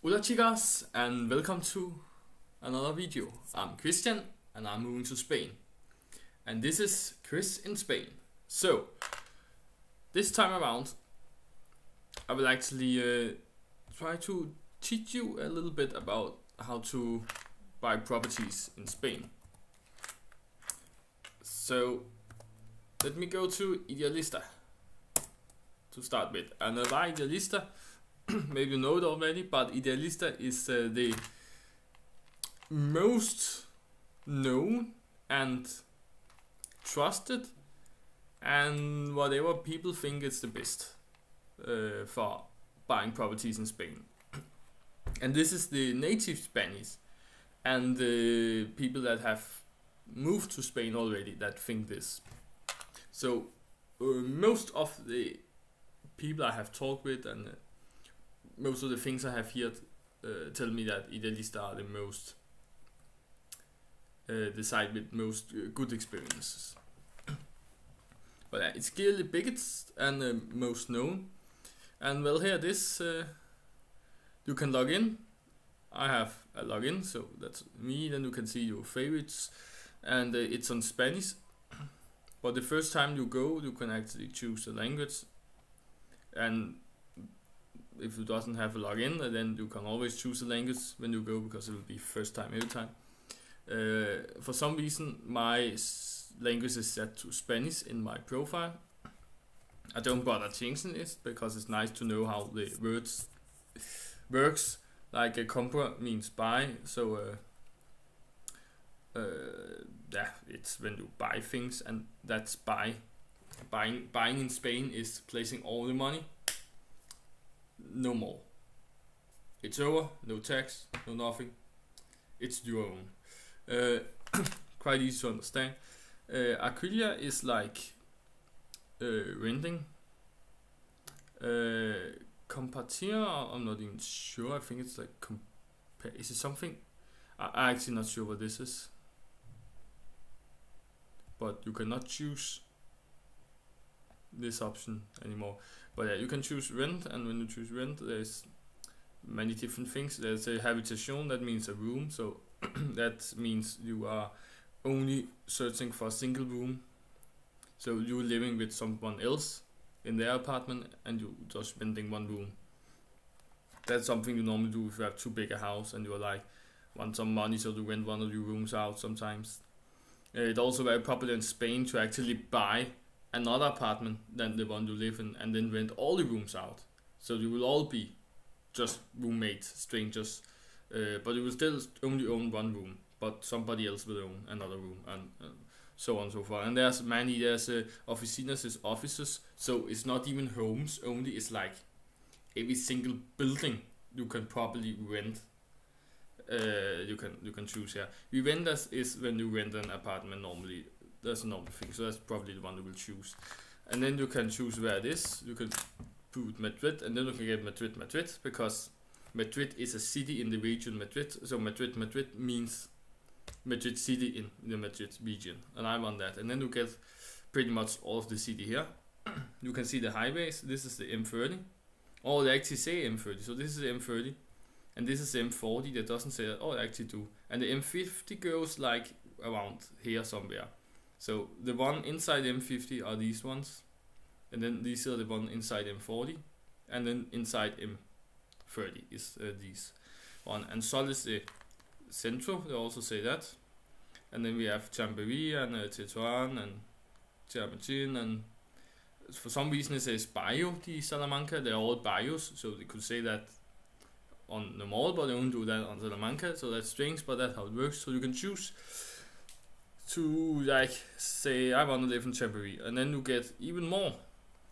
Hola chicas, and welcome to another video. I'm Christian and I'm moving to Spain. And this is Chris in Spain. So, this time around I will actually try to teach you a little bit about how to buy properties in Spain. So, let me go to Idealista to start with. And why Idealista? Maybe you know it already, but Idealista is the most known and trusted and whatever people think it's the best for buying properties in Spain. And this is the native Spanish and the people that have moved to Spain already that think this. So most of the people I have talked with and most of the things I have here tell me that Idealista are the most the site with most good experiences. But it's clearly biggest and most known. And well, here this you can log in. I have a login, so that's me. Then you can see your favorites, and it's on Spanish. But the first time you go, you can actually choose the language, and if you doesn't have a login, then you can always choose the language when you go, because it will be first time every time. For some reason my language is set to Spanish in my profile. I don't bother changing it because it's nice to know how the words works. Like a compra means buy, so yeah, it's when you buy things, and that's buy. Buying in Spain is placing all the money. No more. It's over, no tax, no nothing. It's your own. Quite easy to understand. Alquiler is like renting. Compartir, I'm not even sure. I think it's like is it something? I'm actually not sure what this is. But you cannot choose this option anymore. But yeah, you can choose rent, and when you choose rent, there's many different things. There's a habitation, that means a room, so that means you are only searching for a single room. So you're living with someone else in their apartment, and you just renting one room. That's something you normally do if you have too big a house and you're like want some money, so to rent one of your rooms out sometimes. It's also very popular in Spain to actually buy another apartment than the one you live in, and then rent all the rooms out. So you will all be just roommates, strangers, but you will still only own one room, but somebody else will own another room, and so on and so forth. And there's oficinas is offices, so it's not even homes only, it's like every single building you can probably rent. You can choose here. Vivendas is when you rent an apartment normally. That's a normal thing, so that's probably the one you will choose. And then you can choose where it is. You can put Madrid, and then you can get Madrid, because Madrid is a city in the region Madrid. So Madrid means Madrid city in the Madrid region, and I want that. And then you get pretty much all of the city here. You can see the highways. This is the M30. Oh, they actually say M30, so this is the M30, and this is the M40. That doesn't say that. Oh, they actually do. And the M50 goes like around here somewhere. So the one inside M50 are these ones, and then these are the one inside M40, and then inside M30 is these one. And Sol is the centro, they also say that. And then we have Chamberí and Tetuan and Chamartín, and for some reason it says Barrio de Salamanca. They're all barrios, so they could say that on the mall, but they don't do that on Salamanca, so that's strange, but that's how it works. So you can choose to like say I want to live in Chamberí, and then you get even more,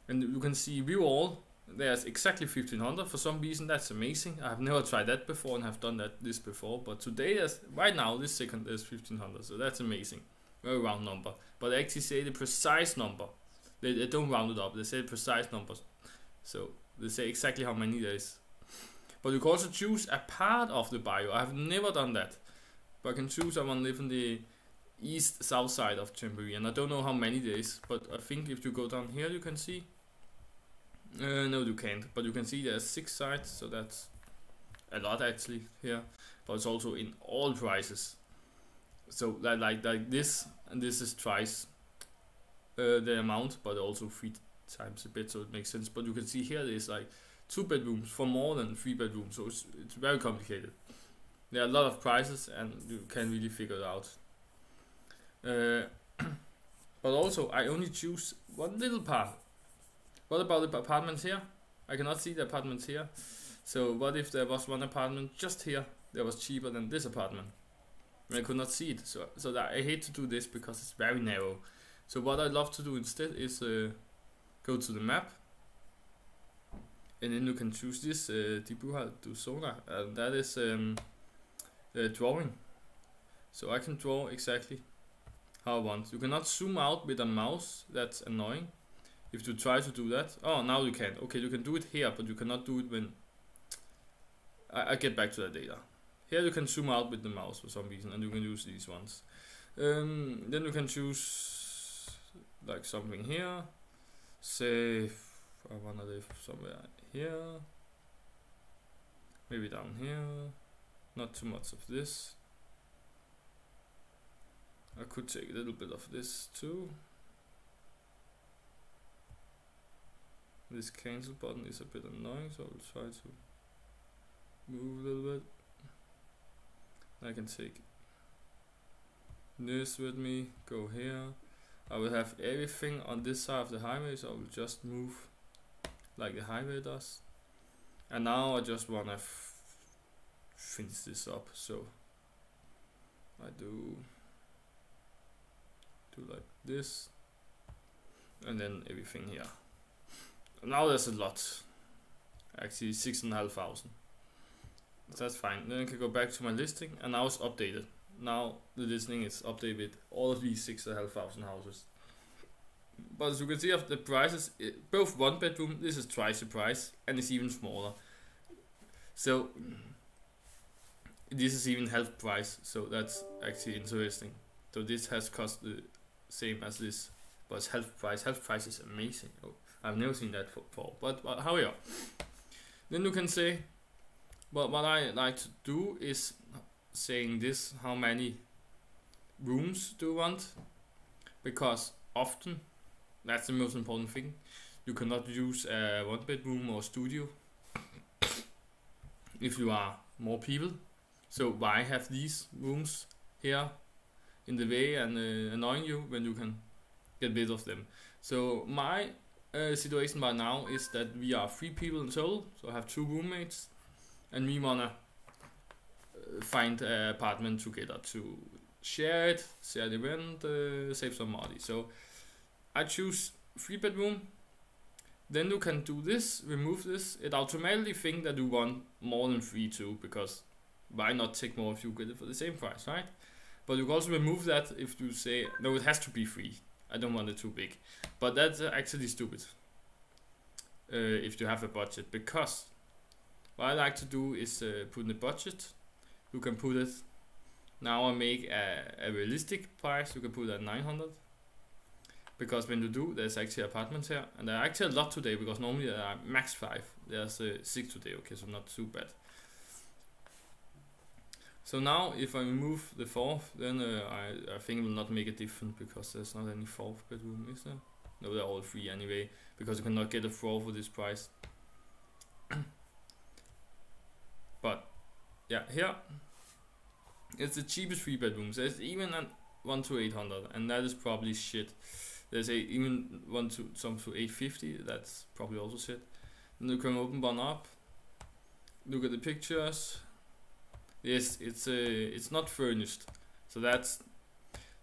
and you can see view all. There's exactly 1500. For some reason that's amazing. I've never tried that before and have done this before, but today, right now, this second, there's 1500, so that's amazing. Very round number, but they actually say the precise number. They don't round it up, they say the precise numbers, so they say exactly how many there is. But you can also choose a part of the bio. I've never done that, but I can choose I want to live in the east-south side of Chamberí, and I don't know how many there is, but I think if you go down here you can see No, you can't, but you can see there's 6 sides, so that's a lot actually here, but it's also in all prices. So that like this, and this is twice the amount, but also 3 times a bit, so it makes sense. But you can see here there's like 2 bedrooms for more than 3 bedrooms, so it's very complicated. There are a lot of prices and you can't really figure it out. But also I only choose one little part. What about the apartments here? I cannot see the apartments here. So what if there was one apartment just here that was cheaper than this apartment? And I could not see it. So that I hate to do this because it's very narrow. So what I love to do instead is go to the map. And then you can choose this Die Buchhaltung du Zona. And that is drawing. So I can draw exactly how I want. You cannot zoom out with a mouse. That's annoying. If you try to do that, oh, now you can. Okay, you can do it here, but you cannot do it when I get back to that data. Here you can zoom out with the mouse for some reason, and you can use these ones. Then you can choose like something here. Say I wanna live somewhere here, maybe down here. Not too much of this. I could take a little bit of this too. This cancel button is a bit annoying, so I'll try to move a little bit. I can take this with me, go here. I will have everything on this side of the highway, so I will just move like the highway does. And now I just wanna finish this up, so I do like this, and then everything here. Now there's a lot, actually 6,500. That's fine. Then I can go back to my listing, and now it's updated. Now the listing is updated with all of these 6,500 houses. But as you can see of the prices, both 1 bedroom, this is twice the price, and it's even smaller. So this is even half price, so that's actually interesting. So this has cost the same as this, but it's half price. Half price is amazing. Oh, I've never seen that before, but however, then you can say, but what I like to do is saying this, how many rooms do you want? Because often, that's the most important thing, you cannot use a 1 bedroom or studio if you are more people. So why have these rooms here in the way and annoying you when you can get rid of them? So my situation right now is that we are 3 people in total, so I have 2 roommates, and we wanna find an apartment together to share it, share the rent, save some money. So I choose 3 bedroom. Then you can do this, remove this. It automatically thinks that you want more than 3 too, because why not take more if you get it for the same price, right? But you can also remove that if you say, no, it has to be 3. I don't want it too big. But that's actually stupid if you have a budget, because what I like to do is put in the budget. You can put it, now I make a realistic price, you can put it at 900. Because when you do, there's actually apartments here, and there are actually a lot today, because normally there are max 5. There's 6 today, okay, so not too bad. So now if I remove the 4th, then I think it will not make a difference, because there's not any 4th bedroom, is there? No, they're all 3 anyway, because you cannot get a 4 for this price. But yeah, here it's the cheapest 3 bedrooms. There's even a 1 to 800, and that is probably shit. There's even 1 to some to 850. That's probably also shit. Then you can open one up. Look at the pictures. Yes, it's not furnished. So that's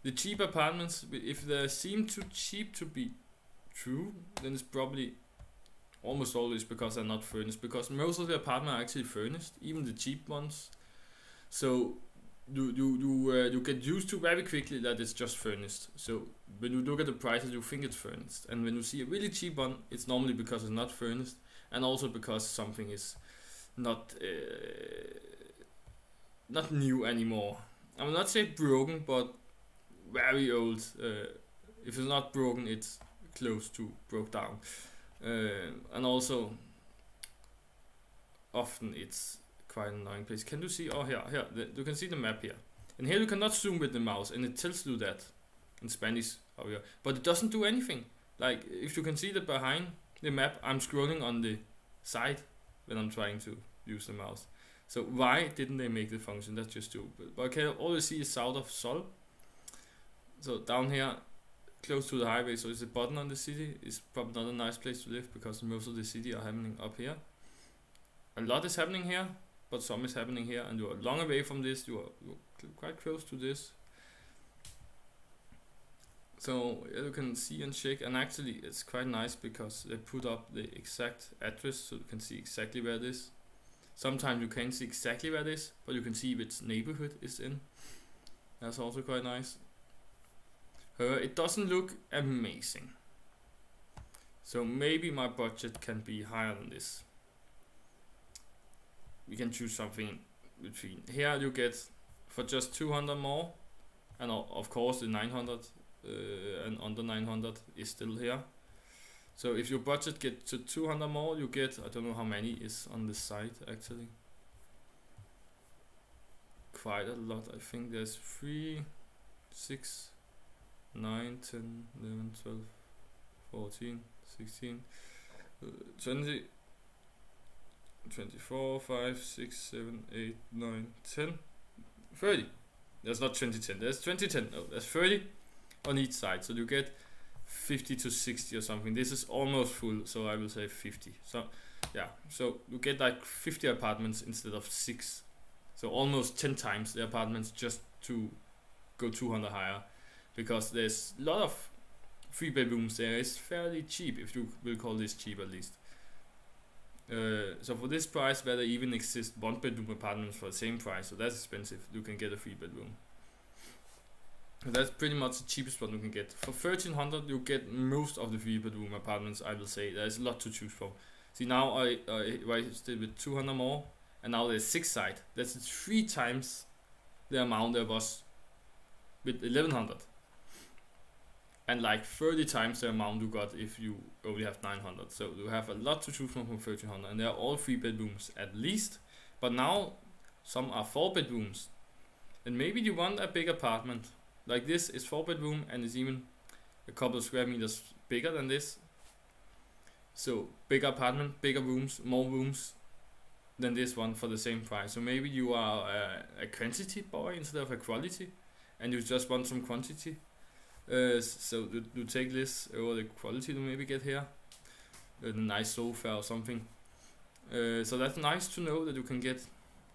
the cheap apartments. If they seem too cheap to be true, then it's probably almost always because they're not furnished. Because most of the apartments are actually furnished, even the cheap ones. So you get used to very quickly that it's just furnished. So when you look at the prices, you think it's furnished, and when you see a really cheap one, it's normally because it's not furnished, and also because something is not new anymore. I will not say broken, but very old. If it's not broken, it's close to broke down, and also often it's quite an annoying place. Can you see? Oh, here, you can see the map here. And here you cannot zoom with the mouse, and it tells you that in Spanish. Oh, yeah. But it doesn't do anything. Like, if you can see that behind the map, I'm scrolling on the side when I'm trying to use the mouse. So why didn't they make the function? That's just stupid. But I can always see it's south of Sol. So down here, close to the highway, so it's a button on the city. It's probably not a nice place to live because most of the city are happening up here. A lot is happening here, but some is happening here, and you are long away from this. You're quite close to this. So you can see and check, and actually it's quite nice because they put up the exact address, so you can see exactly where it is. Sometimes you can't see exactly where it is, but you can see which neighborhood it's in. That's also quite nice. It doesn't look amazing, so maybe my budget can be higher than this. We can choose something between. Here you get for just 200 more, and of course the 900 and under 900 is still here. So if your budget gets to 200 more, you get, I don't know how many is on this site actually. Quite a lot. I think there's 3, 6, 9, 10, 11, 12, 14, 16, 20, 24, 5, 6, 7, 8, 9, 10, 30. There's not 20, 10. There's 20, 10. No, there's 30 on each side. So you get 50 to 60 or something. This is almost full, so I will say 50. So yeah, so you get like 50 apartments instead of 6. So almost 10 times the apartments just to go 200 higher, because there's a lot of 3 bedrooms there. It's fairly cheap, if you will call this cheap at least. So for this price, where there even exist 1 bedroom apartments for the same price, so that's expensive, you can get a 3 bedroom. That's pretty much the cheapest one you can get. For 1300 you get most of the 3 bedroom apartments, I will say. There's a lot to choose from. See, now I stayed with 200 more, and now there's 6 side. That's 3 times the amount there was with 1100. And like 30 times the amount you got if you only have 900. So you have a lot to choose from 1300, and they are all 3 bedrooms at least. But now some are 4 bedrooms, and maybe you want a big apartment. Like this is 4 bedroom and is even a couple of square meters bigger than this. So bigger apartment, bigger rooms, more rooms than this one for the same price. So maybe you are a quantity boy instead of a quality, and you just want some quantity. So you take this over the quality to maybe get here, a nice sofa or something. So that's nice to know that you can get,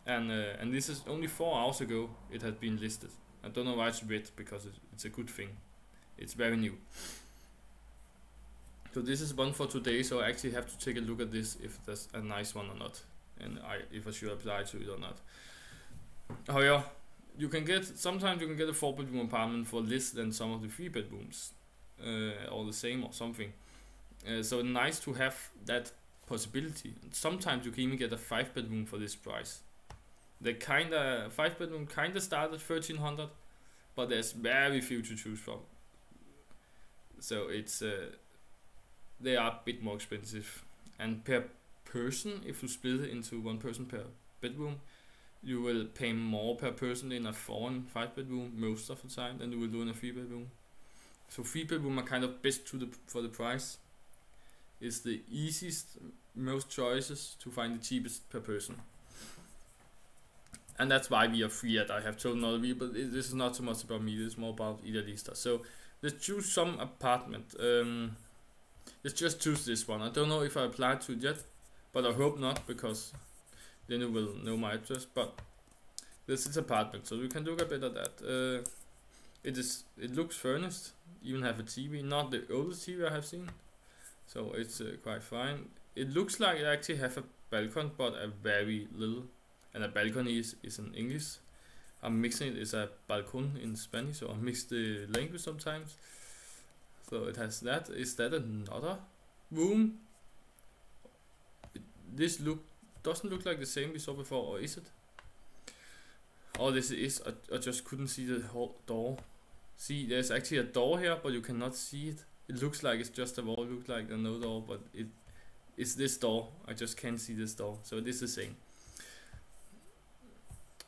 and this is only 4 hours ago it had been listed. I don't know why it's red, because it's a good thing. It's very new. So this is one for today, so I actually have to take a look at this if that's a nice one or not, and if I should apply to it or not. However, you can get, sometimes you can get a 4 bedroom apartment for less than some of the 3 bedrooms, or the same or something. So nice to have that possibility. Sometimes you can even get a 5 bedroom for this price. The 5 bedroom kinda start at 1300, but there's very few to choose from. So it's they are a bit more expensive, and per person, if you split it into 1 person per bedroom, you will pay more per person in a 4 and 5 bedroom most of the time than you will do in a 3 bedroom. So 3 bedroom are kind of best for the price. It's the easiest, most choices to find the cheapest per person. And that's why we are free at I have told another video, but this is not so much about me, this is more about Idealista. So let's choose some apartment. Let's just choose this one. I don't know if I applied to it yet, but I hope not, because then you will know my address. But this is apartment, so we can look a bit at that. It looks furnished, even have a TV, not the oldest TV I have seen, so it's quite fine. It looks like it actually have a balcony, but a very little. And a balcony is in English. I'm mixing it, it's a balcon in Spanish, so I mix the language sometimes. So it has that. Is that another room? This doesn't look like the same we saw before, or is it? Oh, this is, I just couldn't see the whole door. See, there's actually a door here, but you cannot see it. It looks like it's just a wall, looks like no door, but it's this door. I just can't see this door, so it is the same.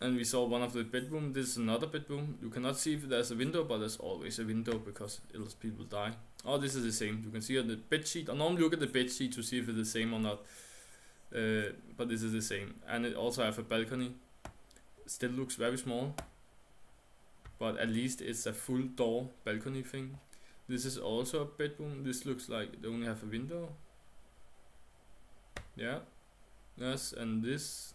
And we saw one of the bedroom. This is another bedroom. You cannot see if there's a window, but there's always a window because else people die. Oh, this is the same. You can see on the bed sheet. I normally look at the bed sheet to see if it's the same or not. But this is the same. And it also have a balcony. Still looks very small, but at least it's a full door balcony thing. This is also a bedroom. This looks like they only have a window. Yeah. Yes, and this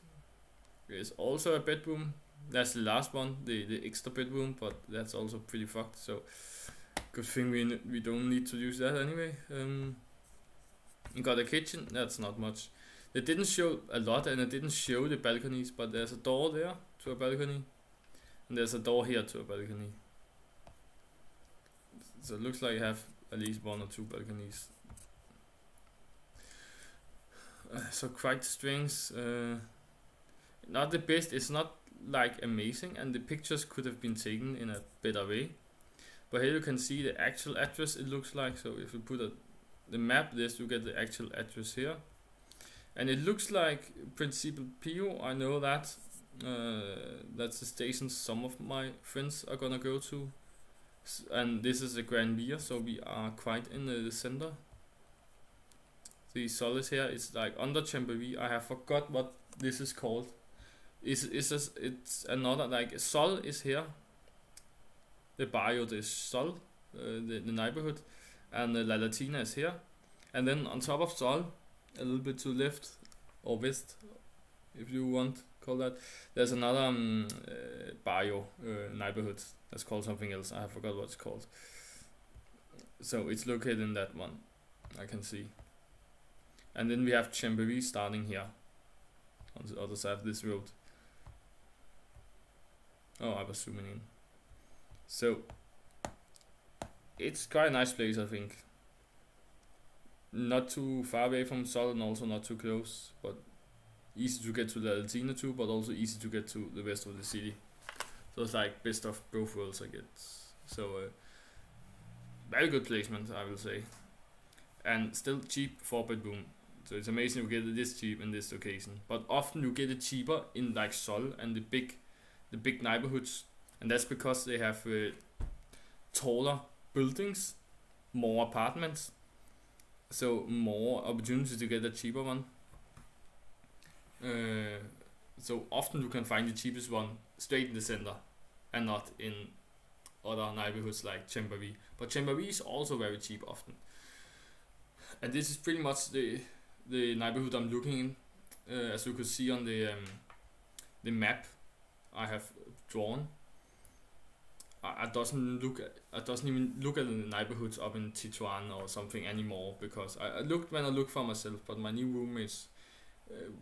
is also a bedroom. That's the last one, the extra bedroom, but that's also pretty fucked. So good thing we don't need to use that anyway. You got a kitchen. That's not much. They didn't show a lot, and it didn't show the balconies, but there's a door there to a balcony, and there's a door here to a balcony. So it looks like you have at least 1 or 2 balconies. So quite strange. Not the best. It's not like amazing, and the pictures could have been taken in a better way. But here you can see the actual address. It looks like, so if you put the map, this you get the actual address here. And it looks like Principal Pio, I know that. That's the station some of my friends are gonna go to. And this is the Grand Via, so we are quite in the center. The Sol is here, it's like under Chambery. I have forgot what this is called. It's another, like Sol is here. The barrio is Sol, the neighborhood. And La Latina is here. And then on top of Sol, a little bit to left or west, if you want to call that, there's another barrio neighborhood that's called something else. I forgot what it's called. So it's located in that one, I can see. And then we have Chambery starting here on the other side of this road. Oh, I was zooming in. So it's quite a nice place, I think. Not too far away from Sol and also not too close, but easy to get to the Latina too, but also easy to get to the rest of the city. So it's like best of both worlds, I guess. So very good placement, I will say, and still cheap for bedroom. So it's amazing you get it this cheap in this location. But often you get it cheaper in like Sol and the big neighborhoods, and that's because they have taller buildings, more apartments. So more opportunity to get a cheaper one. So often you can find the cheapest one straight in the center and not in other neighborhoods like Chambery. But Chambery is also very cheap often. And this is pretty much the neighborhood I'm looking in. As you could see on the map I have drawn. I doesn't even look at the neighborhoods up in Tetuan or something anymore, because I looked when I looked for myself, but my new roommates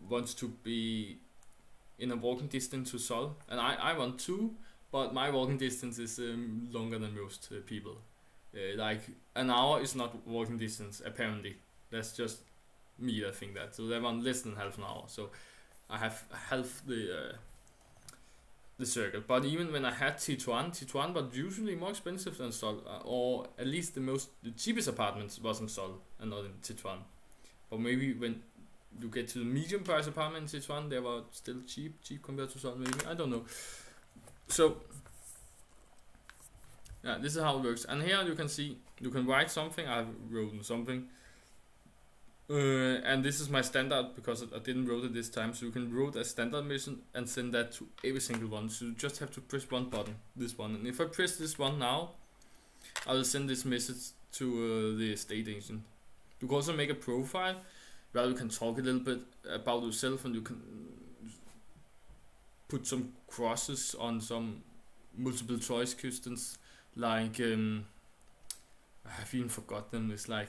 wants to be in a walking distance to Sol, and I want to, but my walking distance is longer than most people. Like an hour is not walking distance apparently. That's just me that think that. So they want less than half an hour. So I have half the circle. But even when I had Tetuan was usually more expensive than Sol, or at least the cheapest apartments was in Sol and not in Tetuan. But maybe when you get to the medium price apartment in Tetuan, they were still cheap compared to Sol, maybe, I don't know. So yeah, this is how it works. And here you can see, you can write something. I've written something. And this is my standard, because I didn't wrote it this time. So you can write a standard mission and send that to every single one. So you just have to press one button, this one. And if I press this one now, I will send this message to the estate agent. You can also make a profile where you can talk a little bit about yourself, and you can put some crosses on some multiple choice questions, like I've even forgotten. It's like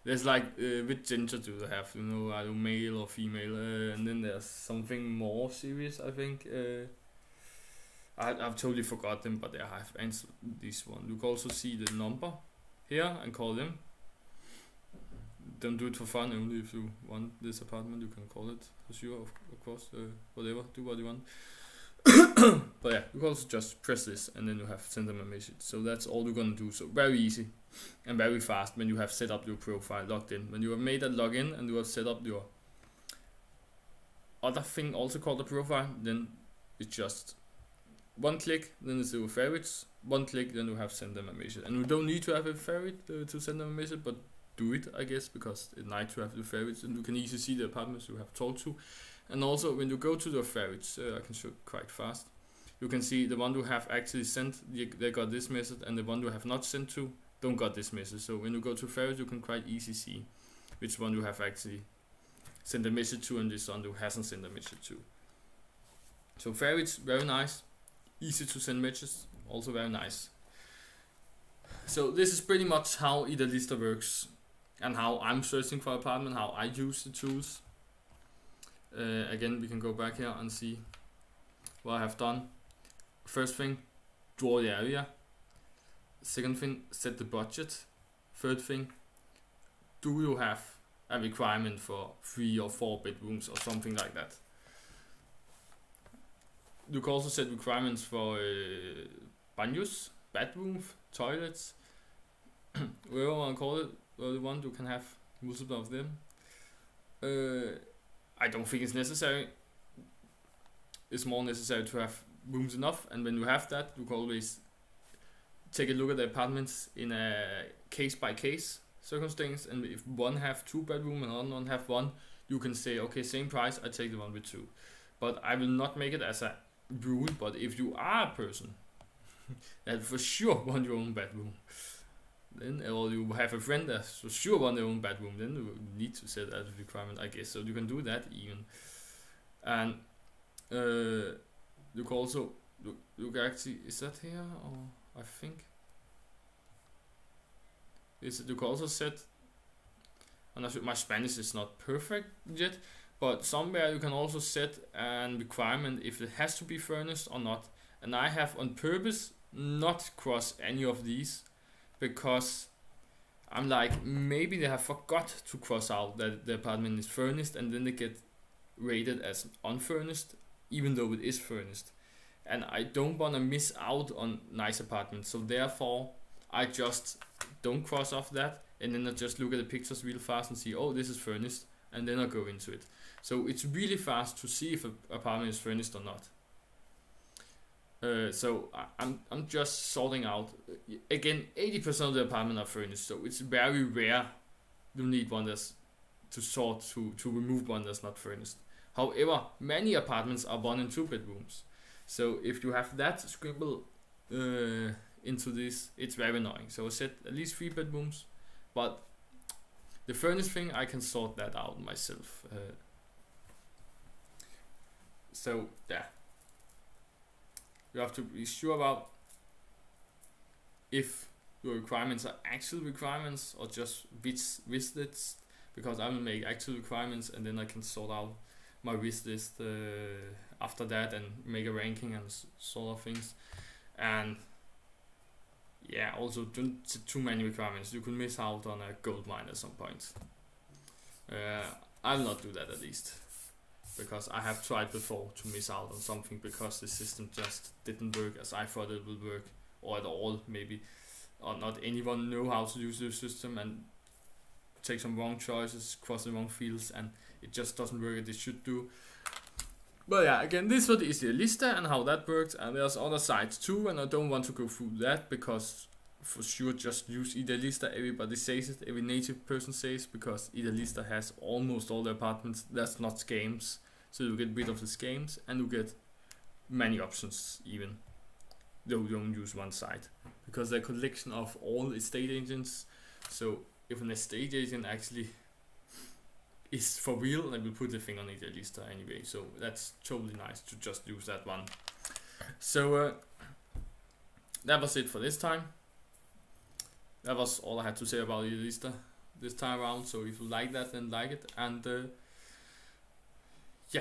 there's like which gender do they have? You know, are you male or female? And then there's something more serious. I think I've totally forgotten, but I have answered this one. You can also see the number here and call them. Don't do it for fun. Only if you want this apartment, you can call it for sure. Of course, whatever. Do what you want. But yeah, you can also just press this and then you have send them a message. So that's all you're gonna do. So very easy and very fast when you have set up your profile, logged in. When you have made a login and you have set up your other thing also called a profile, then it's just one click, then it's your favorites, one click, then you have send them a message. And you don't need to have a favorite to send them a message, but do it, I guess, because it's nice to have the favorites, and you can easily see the apartments you have talked to. And also, when you go to the favorites, I can show quite fast, you can see the one you have actually sent, they got this message, and the one you have not sent to, don't got this message. So when you go to favorites, you can quite easily see which one you have actually sent a message to, and this one you hasn't sent a message to. So favorites, very nice, easy to send messages, also very nice. So this is pretty much how Idealista works, and how I'm searching for apartment, how I use the tools. Again, we can go back here and see what I have done. First thing, draw the area. Second thing, set the budget. Third thing, do you have a requirement for 3 or 4 bedrooms or something like that? You can also set requirements for baños, bathrooms, toilets, whatever you want to call it. The one you can have multiple of them. I don't think it's necessary. It's more necessary to have rooms enough, and when you have that, you can always take a look at the apartments in a case by case circumstance, and if one have 2 bedroom and another one have 1, you can say, okay, same price, I take the one with 2. But I will not make it as a rule. But if you are a person that for sure want your own bedroom, then, or you have a friend that for sure want their own bedroom, then you need to set that as a requirement, I guess. So you can do that even. And you can also look actually, is that here, or I think you can also set, and my Spanish is not perfect yet, but somewhere you can also set a requirement if it has to be furnished or not. And I have on purpose not crossed any of these, because I'm like, maybe they have forgot to cross out that the apartment is furnished, and then they get rated as unfurnished even though it is furnished. And I don't want to miss out on nice apartments, so therefore I just don't cross off that, and then I just look at the pictures real fast and see, oh, this is furnished, and then I go into it. So it's really fast to see if an apartment is furnished or not. So I'm just sorting out. Again, 80% of the apartment are furnished, so it's very rare you need one that's to sort to remove one that's not furnished. However, many apartments are 1 and 2 bedrooms. So if you have that scribble into this, it's very annoying. So I set at least 3 bedrooms, but the furnished thing, I can sort that out myself. So yeah, you have to be sure about if your requirements are actual requirements or just wish lists, because I will make actual requirements and then I can sort out my wish list after that and make a ranking and sort of things. And yeah, also don't set too many requirements. You could miss out on a gold mine at some point. I will not do that, at least, because I have tried before to miss out on something because the system just didn't work as I thought it would work, or at all maybe, or not anyone know how to use the system and take some wrong choices, cross the wrong fields, and it just doesn't work as it should do. But yeah, again, this was the Idealista and how that works, and there's other sites too, and I don't want to go through that because for sure just use Idealista. Everybody says it, every native person says, because Idealista has almost all the apartments. That's not scams, so you get rid of the scams and you get many options, even though you don't use one site, because they're a collection of all estate agents. So if an estate agent actually is for real, they will put the thing on Idealista anyway, so that's totally nice to just use that one. So that was it for this time. That was all I had to say about Idealista this time around. So if you like that, then like it, and yeah,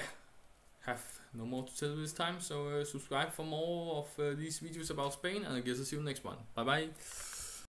have no more to tell this time. So subscribe for more of these videos about Spain, and I guess I'll see you next one. Bye bye.